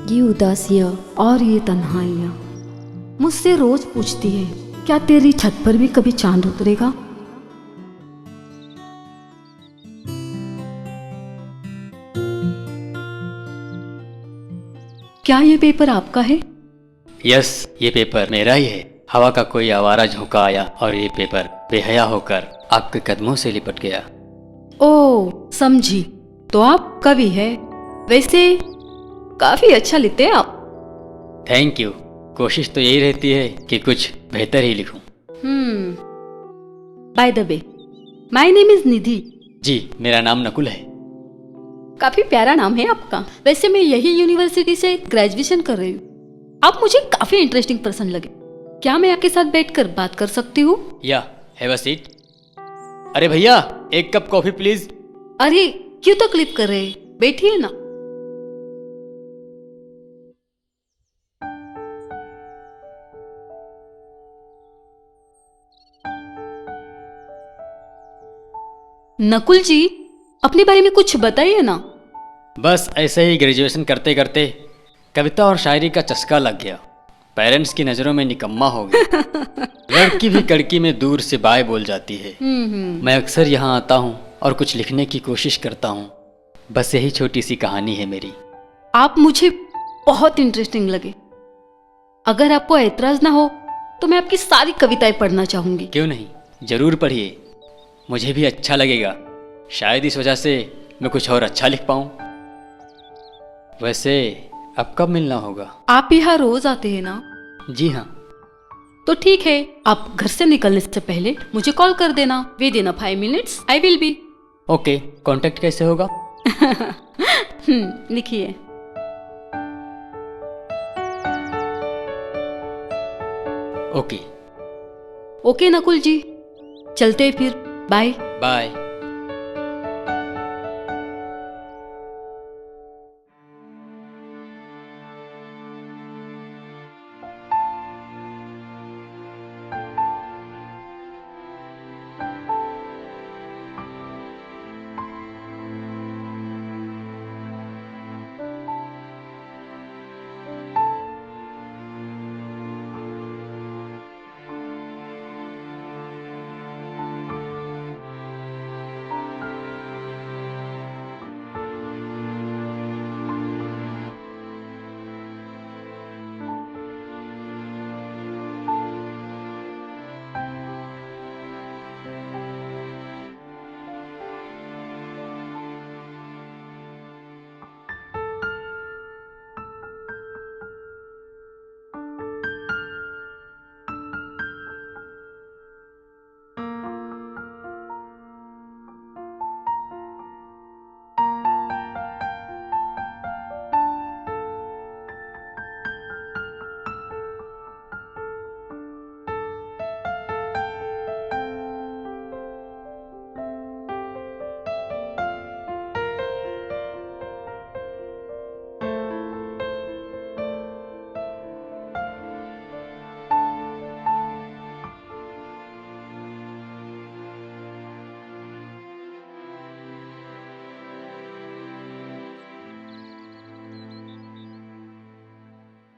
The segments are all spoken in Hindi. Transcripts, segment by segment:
ये उदासियाँ और ये तन्हाइयाँ मुझसे रोज पूछती है, क्या तेरी छत पर भी कभी चांद उतरेगा? क्या ये पेपर आपका है? यस, ये पेपर मेरा ही है। हवा का कोई आवारा झोंका आया और ये पेपर बेहया होकर आपके कदमों से लिपट गया। ओह, समझी। तो आप कवि है। वैसे काफी अच्छा लिखते हैं आप। Thank you. कोशिश तो यही रहती है कि कुछ बेहतर ही लिखूं। By the way, my name is Nidhi. जी, मेरा नाम नकुल है। काफी प्यारा नाम है आपका। वैसे मैं यही यूनिवर्सिटी से ग्रेजुएशन कर रही हूँ। आप मुझे काफी इंटरेस्टिंग पर्सन लगे। क्या मैं आपके साथ बैठकर बात कर सकती हूँ? या हैव अ सीट। अरे भैया, एक कप कॉफी प्लीज। अरे क्यों तकलीफ कर रहे हैं, बैठिए ना। नकुल जी, अपने बारे में कुछ बताइए ना। बस ऐसे ही ग्रेजुएशन करते करते कविता और शायरी का चस्का लग गया। पेरेंट्स की नज़रों में निकम्मा हो गया। लड़की भी कड़की में दूर से बाय बोल जाती है। मैं अक्सर यहाँ आता हूँ और कुछ लिखने की कोशिश करता हूँ। बस यही छोटी सी कहानी है मेरी। आप मुझे बहुत इंटरेस्टिंग लगे। अगर आपको ऐतराज ना हो तो मैं आपकी सारी कविताएं पढ़ना चाहूंगी। क्यों नहीं, जरूर पढ़िए। मुझे भी अच्छा लगेगा। शायद इस वजह से मैं कुछ और अच्छा लिख पाऊँ। वैसे अब कब मिलना होगा? आप यहाँ रोज आते हैं ना? जी हाँ। तो ठीक है, आप घर से निकलने से पहले मुझे कॉल कर देना। With in 5 minutes I will be. Okay, contact कैसे होगा? लिखिए। ओके। ओके नकुल जी, चलते हैं फिर। Bye bye.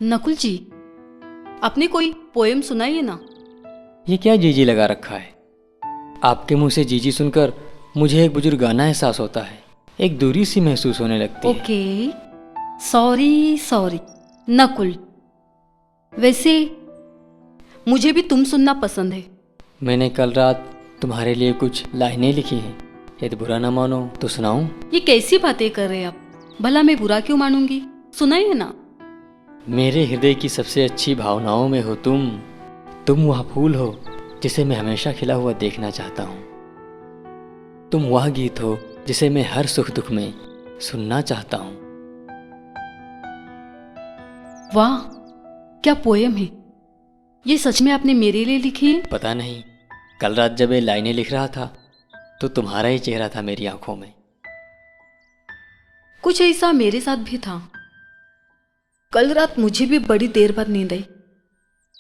नकुल जी, आपने कोई पोएम सुनाइए ना। ये क्या जीजी लगा रखा है? आपके मुंह से जीजी सुनकर मुझे एक बुजुर्गाना एहसास होता है। एक दूरी सी महसूस होने लगती है। Okay, sorry Nakul. वैसे मुझे भी तुम सुनना पसंद है। मैंने कल रात तुम्हारे लिए कुछ लाइनें लिखी हैं। यदि बुरा ना मानो तो सुनाऊं? ये कैसी बातें कर रहे हैं आप? भला मैं बुरा क्यों मानूंगी? सुनाइए ना। मेरे हृदय की सबसे अच्छी भावनाओं में हो तुम वह फूल हो जिसे मैं हमेशा खिला हुआ देखना चाहता हूँ। तुम वह गीत हो जिसे मैं हर सुख दुख में सुनना चाहता हूँ। वाह, क्या पोएम है। ये सच में आपने मेरे लिए लिखी है? पता नहीं, कल रात जब ये लाइनें लिख रहा था तो तुम्हारा ही चेहरा था मेरी आंखों में। कुछ ऐसा मेरे साथ भी था। कल रात मुझे भी बड़ी देर बाद नींद आई।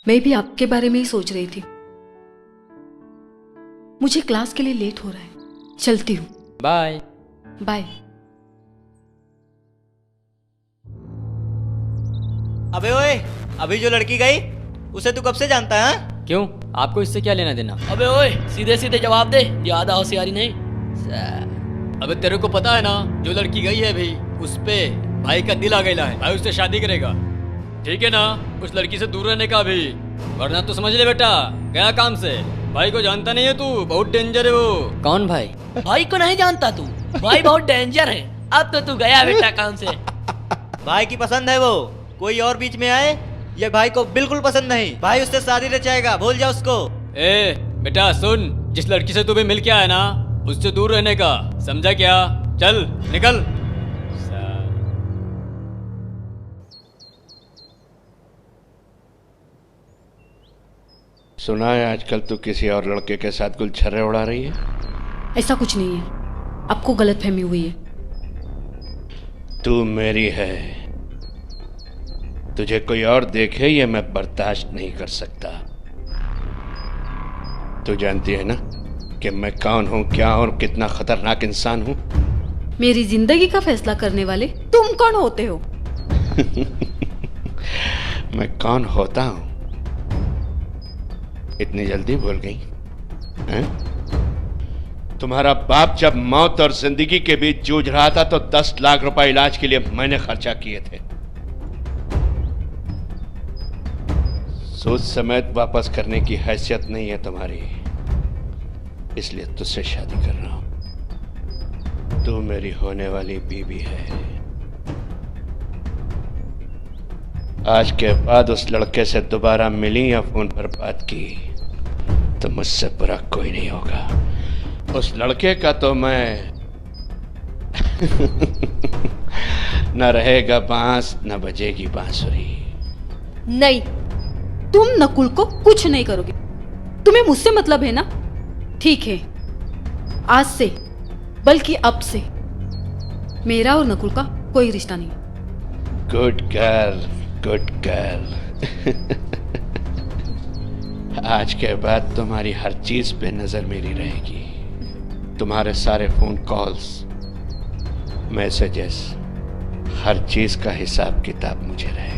मैं भी आपके बारे में ही सोच रही थी। मुझे क्लास के लिए लेट हो रहा है, चलती हूँ। बाय। बाय। अबे ओए, अभी जो लड़की गई उसे तू कब से जानता है हाँ? क्यों, आपको इससे क्या लेना देना? अबे ओए, सीधे सीधे जवाब दे, ज्यादा होशियारी नहीं। अबे तेरे को पता है ना, जो लड़की गई है भाई, उस पे भाई का दिल आ गया है, भाई उससे शादी करेगा। ठीक है ना, उस लड़की से दूर रहने का भी, वरना तो समझ ले बेटा, गया काम से। भाई को जानता नहीं है तू, बहुत डेंजर है वो। कौन भाई? भाई को नहीं जानता तू? भाई बहुत डेंजर है। अब तो तू गया बेटा काम से। भाई की पसंद है वो, कोई और बीच में आए ये भाई को बिल्कुल पसंद नहीं। भाई उससे शादी रचाएगा, भूल जा उसको। ए बेटा सुन, जिस लड़की से तू भी मिल के आया ना, उससे दूर रहने का, समझा क्या? चल निकल। सुना है आजकल तू किसी और लड़के के साथ गुलछर्रे उड़ा रही है। ऐसा कुछ नहीं है, आपको गलतफहमी हुई है। तू मेरी है, तुझे कोई और देखे ये मैं बर्दाश्त नहीं कर सकता। तू जानती है ना कि मैं कौन हूँ, क्या और कितना खतरनाक इंसान हूँ। मेरी जिंदगी का फैसला करने वाले तुम कौन होते हो? मैं कौन होता हूँ इतनी जल्दी भूल गई हैं? तुम्हारा बाप जब मौत और जिंदगी के बीच जूझ रहा था तो 10 लाख रुपए इलाज के लिए मैंने खर्चा किए थे। सोच समेत वापस करने की हैसियत नहीं है तुम्हारी, इसलिए तुझसे शादी कर रहा हूं। तू मेरी होने वाली बीवी है। आज के बाद उस लड़के से दोबारा मिली या फोन पर बात की तो मुझसे बुरा कोई नहीं होगा। उस लड़के का तो मैं न रहेगा बांस न बजेगी बांसुरी। नहीं, तुम नकुल को कुछ नहीं करोगे। तुम्हें मुझसे मतलब है ना? ठीक है, आज से बल्कि अब से मेरा और नकुल का कोई रिश्ता नहीं। Good girl, good girl. आज के बाद तुम्हारी हर चीज पे नजर मेरी रहेगी। तुम्हारे सारे फोन कॉल्स, मैसेजेस, हर चीज का हिसाब किताब मुझे रहेगा।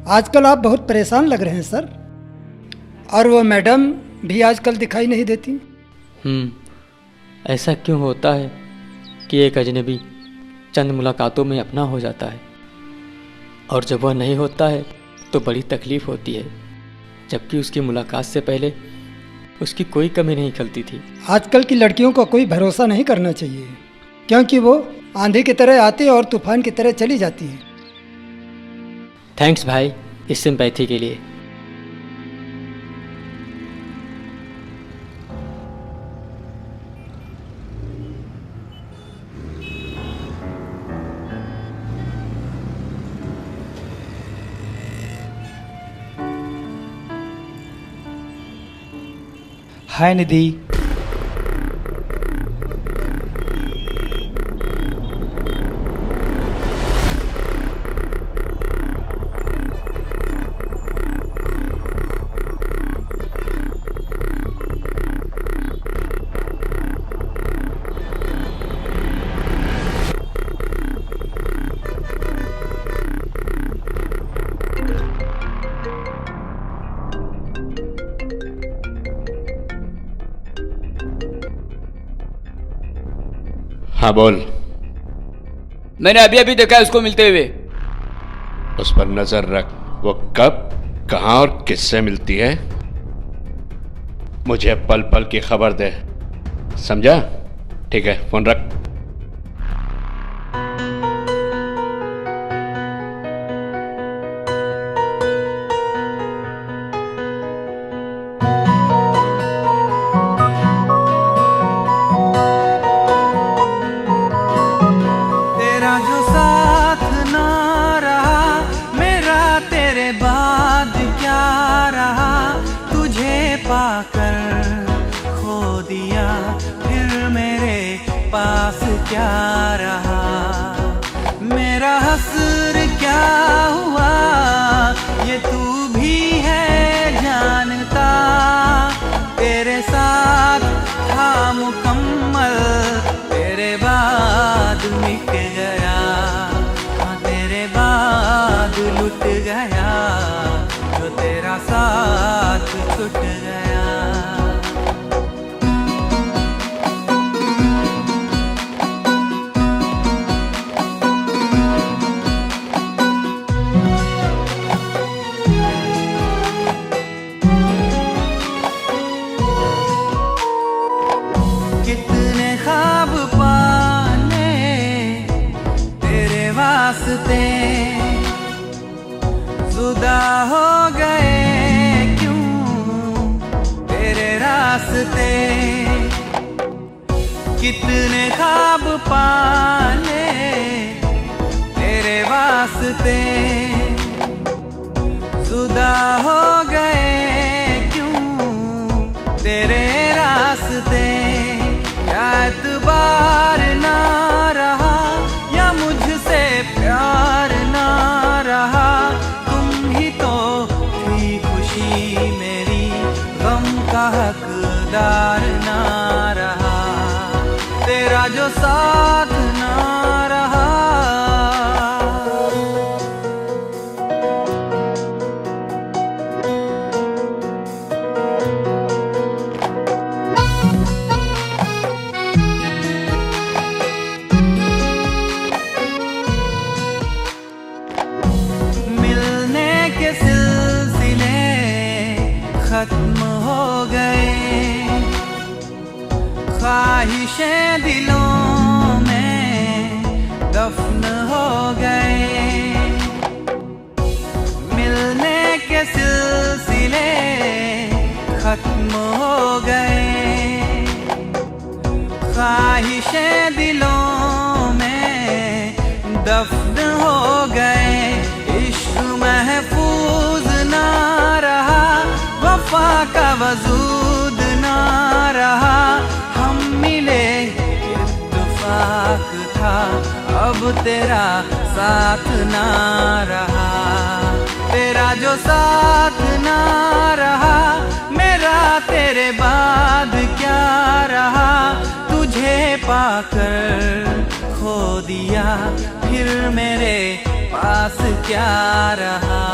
आजकल आप बहुत परेशान लग रहे हैं सर। और वो मैडम भी आजकल दिखाई नहीं देती। ऐसा क्यों होता है कि एक अजनबी चंद मुलाकातों में अपना हो जाता है, और जब वह नहीं होता है तो बड़ी तकलीफ़ होती है, जबकि उसकी मुलाकात से पहले उसकी कोई कमी नहीं खलती थी। आजकल की लड़कियों को कोई भरोसा नहीं करना चाहिए, क्योंकि वो आंधी की तरह आती है और तूफान की तरह चली जाती है। थैंक्स भाई इस सिंपैथी के लिए। हाय निधि। हाँ बोल। मैंने अभी अभी देखा है उसको मिलते हुए। उस पर नजर रख। वो कब, कहां और किससे मिलती है, मुझे पल पल की खबर दे, समझा? ठीक है, फोन रख। तेरा जो साथ ना रहा, मेरा तेरे बाद क्या रहा, तुझे पाकर खो दिया, फिर मेरे पास क्या रहा, मेरा हस्र क्या हुआ, ये तू भी है जानता, तेरे साथ था मुकम्मल, तेरे बाद मिट गया, हाँ तेरे बाद लुट गया, जो तेरा साथ छूट गया। कितने ख्वाब पाने तेरे वास्ते, जुदा हो गए क्यों तेरे रास्ते, कितने ख्वाब पाने तेरे वास्ते, जुदा हो गए क्यों तेरे रास्ते, क्या एतबार ना रहा या मुझसे प्यार ना रहा, तुम ही तो थी खुशी मेरी, गम का हकदार ना रहा, तेरा जो साथ ना रहा। मिलने के सिलसिले खत्म हो गए, ख्वाहिशें दिलों में दफन हो गए, मिलने के सिलसिले खत्म हो गए, ख्वाहिशें दिलों में दफन हो गए, इश्क महफूज ना रहा, वफा का वजूद ना रहा, हम मिले इत्तेफाक था, अब तेरा साथ ना रहा, तेरा जो साथ ना रहा, मेरा तेरे बाद क्या रहा, तुझे पाकर खो दिया, फिर मेरे पास क्या रहा,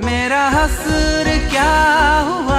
मेरा हस्र क्या हुआ,